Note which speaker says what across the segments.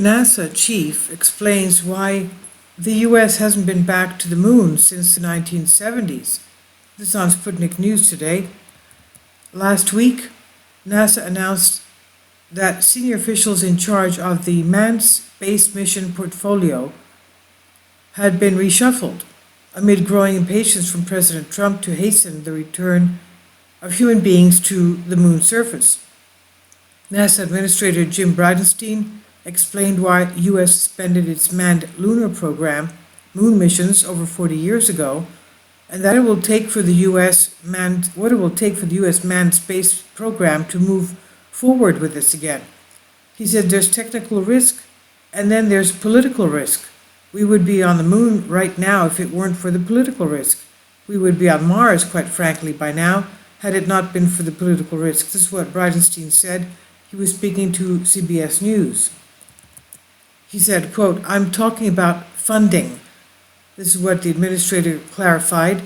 Speaker 1: NASA chief explains why the U.S. hasn't been back to the moon since the 1970s. This on Sputnik News today. Last week, NASA announced that senior officials in charge of the manned space mission portfolio had been reshuffled amid growing impatience from President Trump to hasten the return of human beings to the moon's surface. NASA Administrator Jim Bridenstine explained why the U.S. suspended its manned lunar program, moon missions, over 40 years ago, and that what it will take for the U.S. manned space program to move forward with this again. He said there's technical risk, and then there's political risk. We would be on the moon right now if it weren't for the political risk. We would be on Mars, quite frankly, by now, had it not been for the political risk. This is what Bridenstine said. He was speaking to CBS News. He said, quote, "I'm talking about funding." This is what the administrator clarified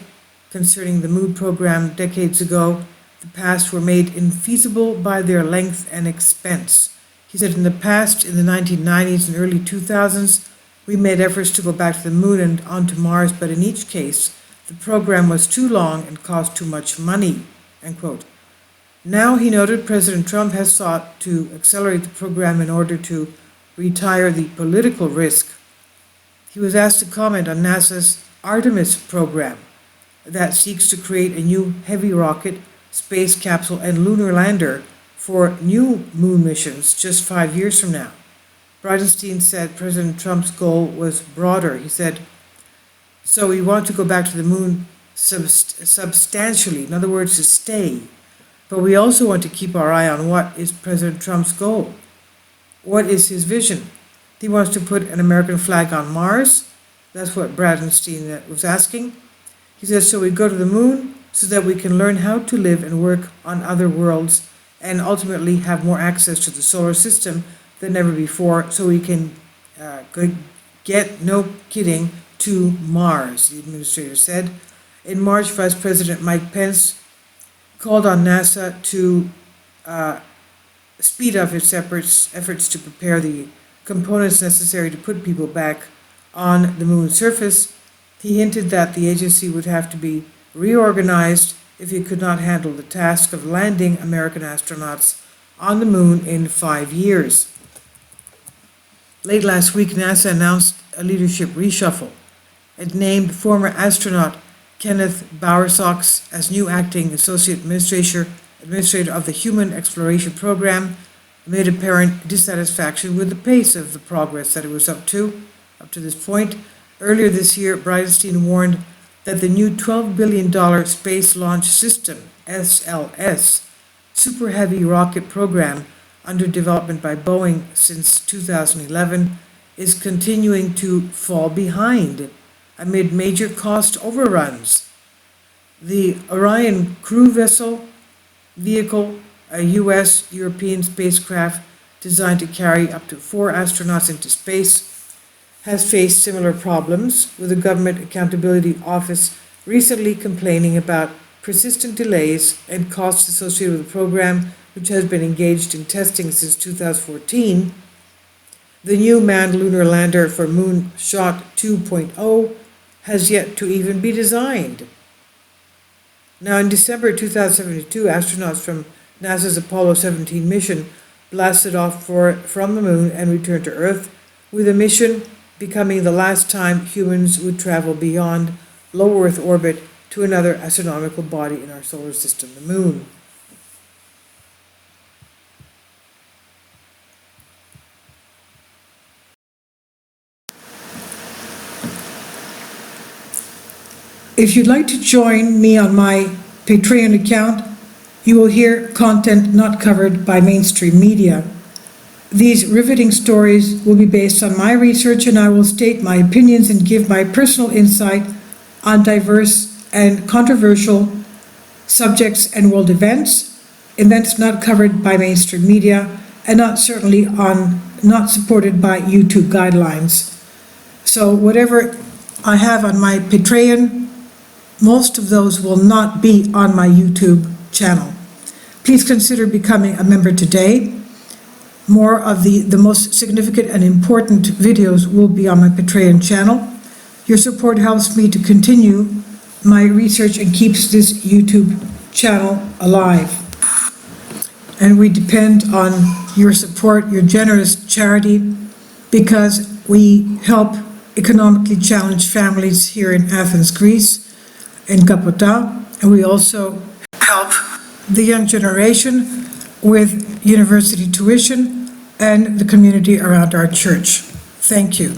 Speaker 1: concerning the moon program decades ago. The past were made infeasible by their length and expense. He said in the past, in the 1990s and early 2000s, we made efforts to go back to the moon and onto Mars, but in each case, the program was too long and cost too much money, end quote. Now, he noted, President Trump has sought to accelerate the program in order to retire the political risk. He was asked to comment on NASA's Artemis program that seeks to create a new heavy rocket, space capsule, and lunar lander for new moon missions just 5 years from now. Bridenstine said President Trump's goal was broader. He said, so we want to go back to the moon substantially, in other words, to stay. But we also want to keep our eye on what is President Trump's goal. What is his vision? He wants to put an American flag on Mars. That's what Bridenstine was asking. He says, so we go to the moon so that we can learn how to live and work on other worlds and ultimately have more access to the solar system than ever before, so we can get, no kidding, to Mars, the administrator said. In March, Vice President Mike Pence called on NASA to speed up its efforts to prepare the components necessary to put people back on the moon's surface. He hinted that the agency would have to be reorganized if it could not handle the task of landing American astronauts on the moon in 5 years. Late last week, NASA announced a leadership reshuffle. It named former astronaut Kenneth Bowersox as new acting associate administrator of the Human Exploration Program, amid apparent dissatisfaction with the pace of the progress that it was up to this point. Earlier this year, Bridenstine warned that the new $12 billion Space Launch System, SLS, Super Heavy Rocket Program under development by Boeing since 2011 is continuing to fall behind amid major cost overruns. The Orion crew vehicle, a U.S. European spacecraft designed to carry up to 4 astronauts into space, has faced similar problems, with the Government Accountability Office recently complaining about persistent delays and costs associated with the program, which has been engaged in testing since 2014. The new manned lunar lander for Moonshot 2.0 has yet to even be designed. Now, in December 2072, astronauts from NASA's Apollo 17 mission blasted off from the moon and returned to Earth, with the mission becoming the last time humans would travel beyond low Earth orbit to another astronomical body in our solar system, the moon. If you'd like to join me on my Patreon account, you will hear content not covered by mainstream media. These riveting stories will be based on my research, and I will state my opinions and give my personal insight on diverse and controversial subjects and world events not covered by mainstream media, and not supported by YouTube guidelines. So whatever I have on my Patreon, most of those will not be on my YouTube channel. Please consider becoming a member today. More of the most significant and important videos will be on my Patreon channel. Your support helps me to continue my research and keeps this YouTube channel alive. And we depend on your support, your generous charity, because we help economically challenged families here in Athens, Greece, in Kapota, and we also help the young generation with university tuition and the community around our church. Thank you.